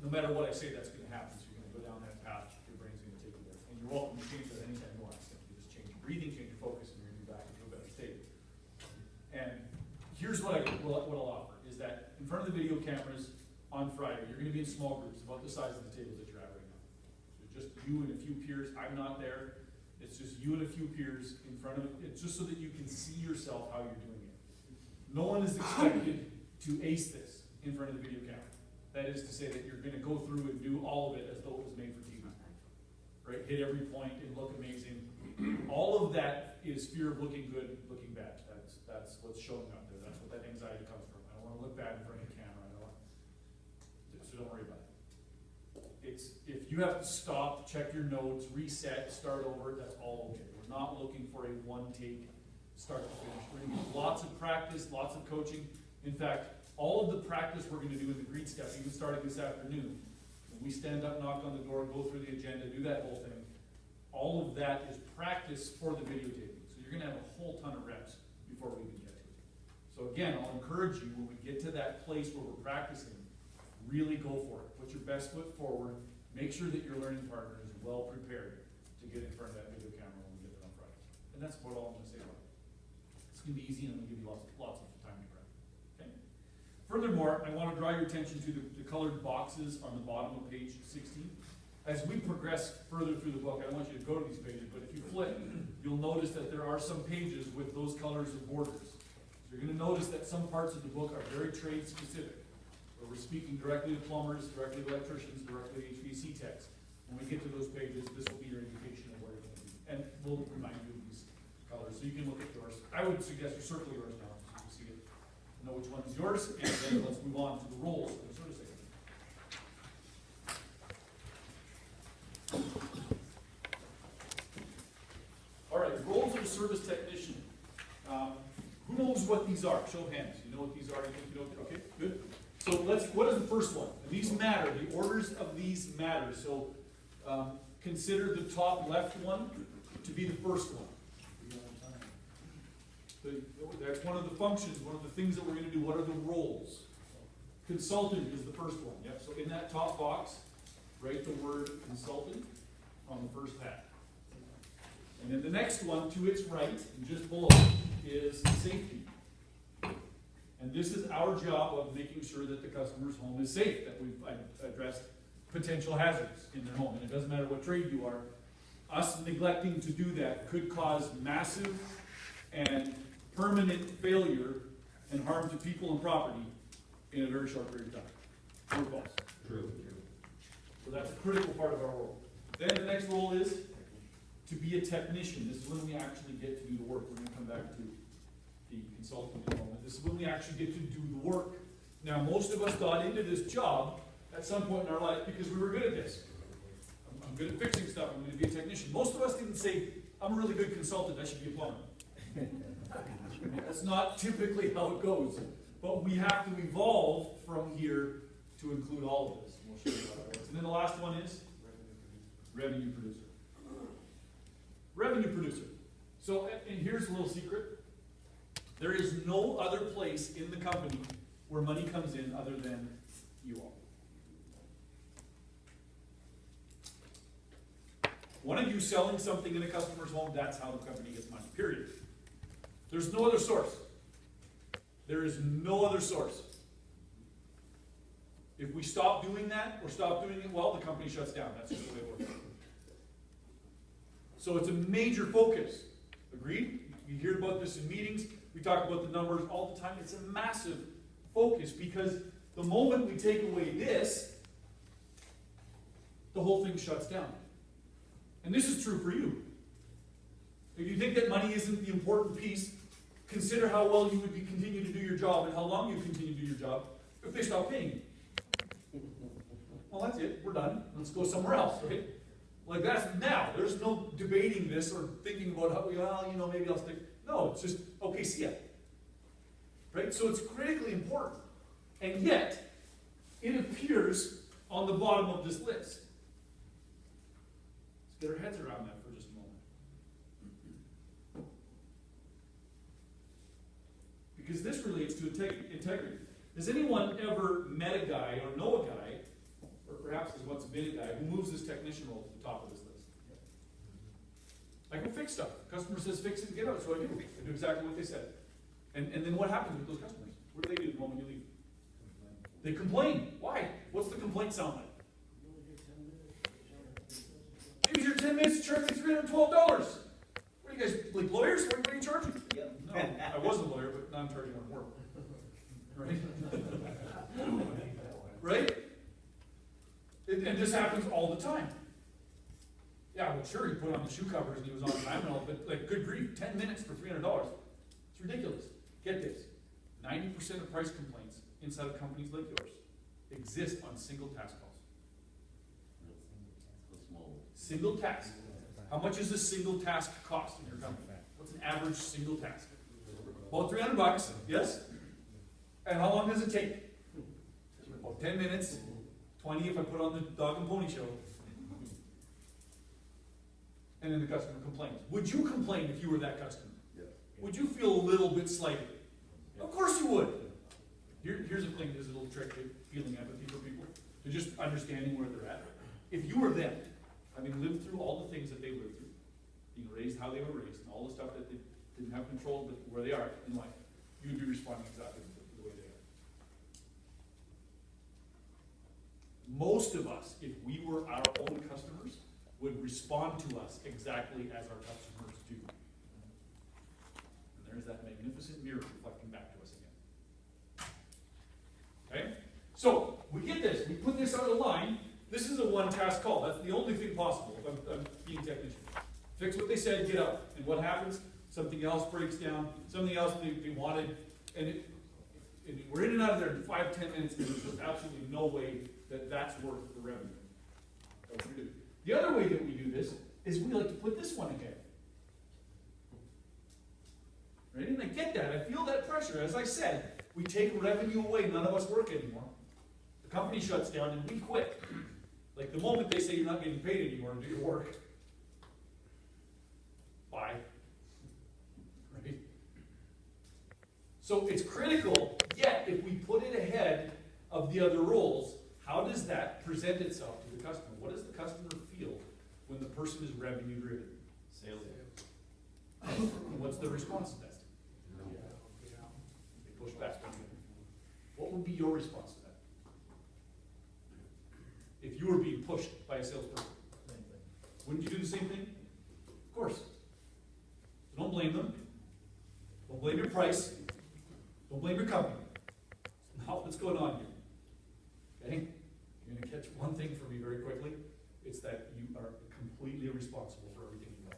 no matter what I say, that's going to happen. So you're going to go down that path. Your brain's going to take you there. And you're welcome to change that anytime you want. Simply just change your breathing, change your focus, and you're going to be back into a better state. And here's what I'll offer, is that in front of the video cameras on Friday, you're going to be in small groups, about the size of the tables that you're at right now. So just you and a few peers. I'm not there. It's just you and a few peers in front of it. It's just so that you can see yourself how you're doing it. No one is expected to ace this in front of the video camera. That is to say that you're going to go through and do all of it as though it was made for TV. Right? Hit every point and look amazing. All of that is fear of looking good, looking bad. That's what's showing up there. That's what that anxiety comes from. I don't want to look bad in front of the camera. So don't worry about it. If you have to stop, check your notes, reset, start over, that's all okay. We're not looking for a one-take start to finish. We're going to get lots of practice, lots of coaching. In fact, all of the practice we're going to do in the greet step, even starting this afternoon, when we stand up, knock on the door, go through the agenda, do that whole thing, all of that is practice for the videotaping. So you're going to have a whole ton of reps before we even get to it. So again, I'll encourage you, when we get to that place where we're practicing, really go for it. Put your best foot forward. Make sure that your learning partner is well prepared to get in front of that video camera when we get there on Friday. And that's about all I'm going to say about it. It's going to be easy, and I'm going to give you lots of time to prep. Okay? Furthermore, I want to draw your attention to the colored boxes on the bottom of page 16. As we progress further through the book, I don't want you to go to these pages, but if you flip, you'll notice that there are some pages with those colors of borders. So you're going to notice that some parts of the book are very trade specific. We're speaking directly to plumbers, directly to electricians, directly to HVAC techs. When we get to those pages, this will be your indication of where you're going to be. And we'll remind you of these colors, so you can look at yours. I would suggest you circle yours now, so you can see it, know which one is yours, and then let's move on to the roles of the service agent. All right, roles of a service technician. Who knows what these are? Show of hands. You know what these are? You think you know? Okay, good. So what is the first one? And these matter. The orders of these matter. So consider the top left one to be the first one. That's one of the functions, one of the things that we're going to do. What are the roles? Consultant is the first one. Yep. So in that top box, write the word consultant on the first hat. And then the next one to its right, and just below, is safety. And this is our job of making sure that the customer's home is safe, that we've addressed potential hazards in their home. And it doesn't matter what trade you are. Us neglecting to do that could cause massive and permanent failure and harm to people and property in a very short period of time. True or false? True. So that's a critical part of our role. Then the next role is to be a technician. This is when we actually get to do the work. We're going to come back to the consultant in a moment. This is when we actually get to do the work. Now, most of us got into this job at some point in our life because we were good at this. I'm good at fixing stuff. I'm going to be a technician. Most of us didn't say, I'm a really good consultant. I should be a plumber. That's not typically how it goes. But we have to evolve from here to include all of this. We'll show you how that works. And then the last one is revenue producer. Revenue producer. So, and here's a little secret. There is no other place in the company where money comes in other than you all. One of you selling something in a customer's home, that's how the company gets money, period. There's no other source. There is no other source. If we stop doing that, or stop doing it well, the company shuts down. That's just the way it works. So it's a major focus. Agreed? You hear about this in meetings. We talk about the numbers all the time. It's a massive focus because the moment we take away this, the whole thing shuts down. And this is true for you. If you think that money isn't the important piece, consider how well you would continue to do your job and how long you continue to do your job if they stop paying you. Well, that's it. We're done. Let's go somewhere else, right? Like that's now. There's no debating this or thinking about how, well, maybe I'll stick. No, it's just, okay, see ya. Right? So it's critically important. And yet, it appears on the bottom of this list. Let's get our heads around that for just a moment. Because this relates to integrity. Has anyone ever met a guy or know a guy, or minute guy who moves this technician role to the top of this list. I go fix stuff. Customer says fix it and get out, so I do. I do exactly what they said. And then what happens with those customers? What do they do the moment you leave? They complain. Why? What's the complaint sound like? Maybe your 10 minutes to charge me $312. What are you guys, like lawyers? What are you charging? Yep. No, I was a lawyer, but now I'm charging more. Right? Right? And this happens all the time. Yeah, well, sure, he put on the shoe covers and he was on time and all, but like, good grief, 10 minutes for $300. It's ridiculous. Get this. 90% of price complaints inside of companies like yours exist on single task calls. Single task. How much does a single task cost in your company? What's an average single task? About $300, yes? And how long does it take? About 10 minutes, 20 if I put on the dog and pony show. And then the customer complains. Would you complain if you were that customer? Yeah. Would you feel a little bit slighted? Of course you would. Here's the thing, there's a little trick to feeling empathy for people, to just understanding where they're at. If you were them, having lived through all the things that they lived through, being raised how they were raised, and all the stuff that they didn't have control of where they are in life, you would be responding exactly the way they are. Most of us, if we were our own customers, would respond to us exactly as our customers do. And there's that magnificent mirror reflecting back to us again. Okay? So, we get this. We put this on the line. This is a one-task call. That's the only thing possible if I'm being technician. Fix what they said, get out. And what happens? Something else breaks down. Something else they wanted. And we're in and out of there in 5-10 minutes, and there's just absolutely no way that that's worth the revenue. That's what we do. The other way that we do this is we like to put this one ahead. Right? And I get that. I feel that pressure. As I said, we take revenue away. None of us work anymore. The company shuts down and we quit. Like the moment they say you're not getting paid anymore to do your work. Bye. Right? So it's critical, yet if we put it ahead of the other roles, how does that present itself to the customer? What does the customer feel when the person is revenue driven? Sales. What's the response to that? They push back. What would be your response to that? If you were being pushed by a salesperson, wouldn't you do the same thing? Of course. So don't blame them. Don't blame your price. Don't blame your company. It's not what's going on here. Okay? You're going to catch one thing for me very quickly. It's that you are completely responsible for everything you know.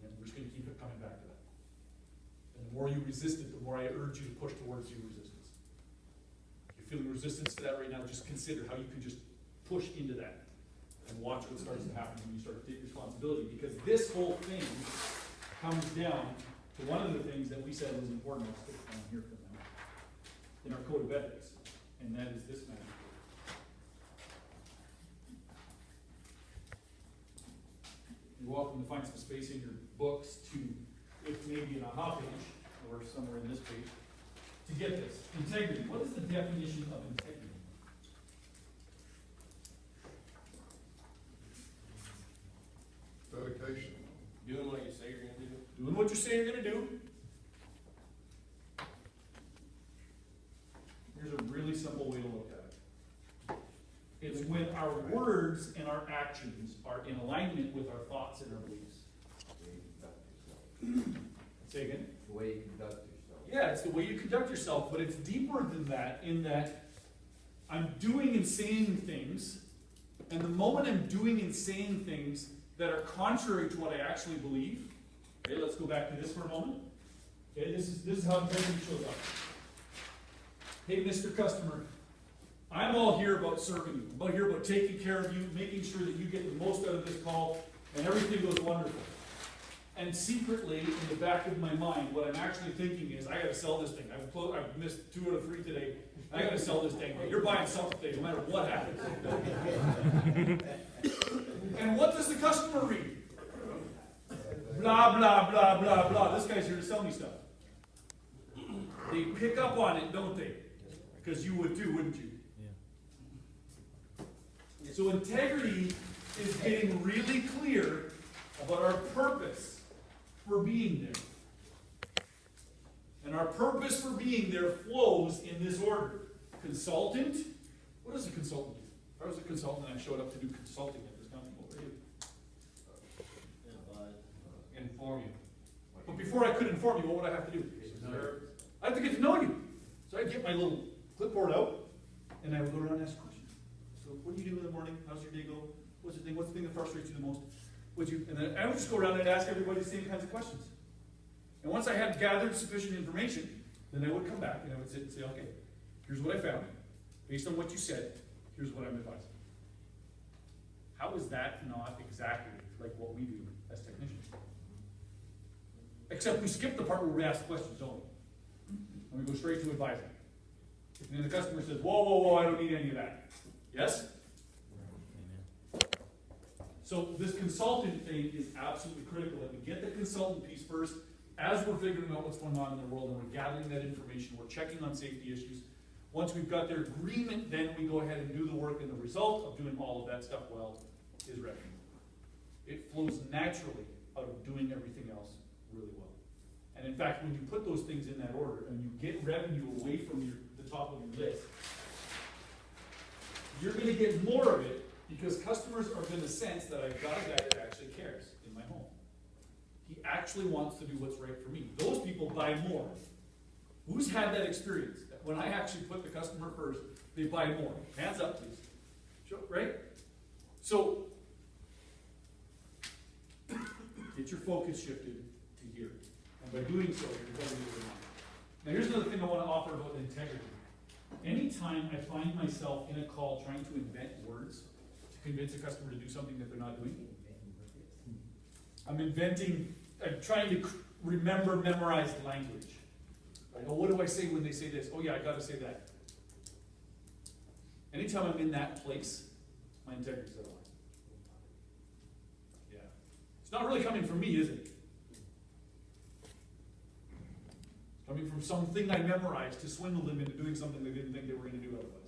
And we're just going to keep it coming back to that. And the more you resist it, the more I urge you to push towards your resistance. If you're feeling resistance to that right now, just consider how you can just push into that and watch what starts to happen when you start to take responsibility. Because this whole thing comes down to one of the things that we said was important. I'll stick down here for them. In our code of ethics. And that is this matter. You're welcome to find some space in your books to, if maybe in a hot page, or somewhere in this page, to get this. Integrity. What is the definition of integrity? Dedication. Doing what you say you're going to do. Doing what you say you're going to do. Here's a really simple way to look at it. It's when our words and our actions are in alignment with our thoughts and our beliefs. Say again? The way you conduct yourself. Yeah, it's the way you conduct yourself, but it's deeper than that in that I'm doing and saying things, and the moment I'm doing and saying things that are contrary to what I actually believe, okay, let's go back to this for a moment. Okay, this is how integrity shows up. Hey, Mr. Customer, I'm all here about serving you. I'm all here about taking care of you, making sure that you get the most out of this call, and everything goes wonderful. And secretly, in the back of my mind, what I'm actually thinking is, I gotta sell this thing. I've missed 2 out of 3 today. I gotta sell this thing. You're buying something today, no matter what happens. And what does the customer read? Blah, blah, blah, blah, blah. This guy's here to sell me stuff. They pick up on it, don't they? Because you would too, wouldn't you? You So integrity is getting really clear about our purpose for being there. And our purpose for being there flows in this order. Consultant. What does a consultant do? If I was a consultant and I showed up to do consulting at this company, what would I do? Inform you. But before I could inform you, what would I have to do? I have to get to know you. So I'd get my little clipboard out, and I would go around and ask questions. So what do you do in the morning? How's your day go? What's the thing? What's the thing that frustrates you the most? And then I would just go around and ask everybody the same kinds of questions. And once I had gathered sufficient information, then I would come back and I would sit and say, okay, here's what I found. Based on what you said, here's what I'm advising. How is that not exactly like what we do as technicians? Except we skip the part where we ask questions, don't we? And we go straight to advising. And then the customer says, whoa, whoa, whoa, I don't need any of that. Yes? So this consultant thing is absolutely critical, that we get the consultant piece first as we're figuring out what's going on in the world and we're gathering that information, we're checking on safety issues. Once we've got their agreement, then we go ahead and do the work, and the result of doing all of that stuff well is revenue. It flows naturally out of doing everything else really well. And in fact, when you put those things in that order and you get revenue away from the top of your list, you're going to get more of it because customers are going to sense that I've got a guy that actually cares in my home. He actually wants to do what's right for me. Those people buy more. Who's had that experience? That when I actually put the customer first, they buy more. Hands up, please. Sure, right? So, get your focus shifted to here. And by doing so, you're going to do it. Now here's another thing I want to offer about integrity. Anytime I find myself in a call trying to invent words to convince a customer to do something that they're not doing, I'm trying to remember memorized language. Right? Oh, what do I say when they say this? Oh yeah, I gotta say that. Anytime I'm in that place, my integrity's out of line. Yeah. It's not really coming from me, is it? It's coming from something I memorized to swindle them into doing something they didn't think they were going to do otherwise.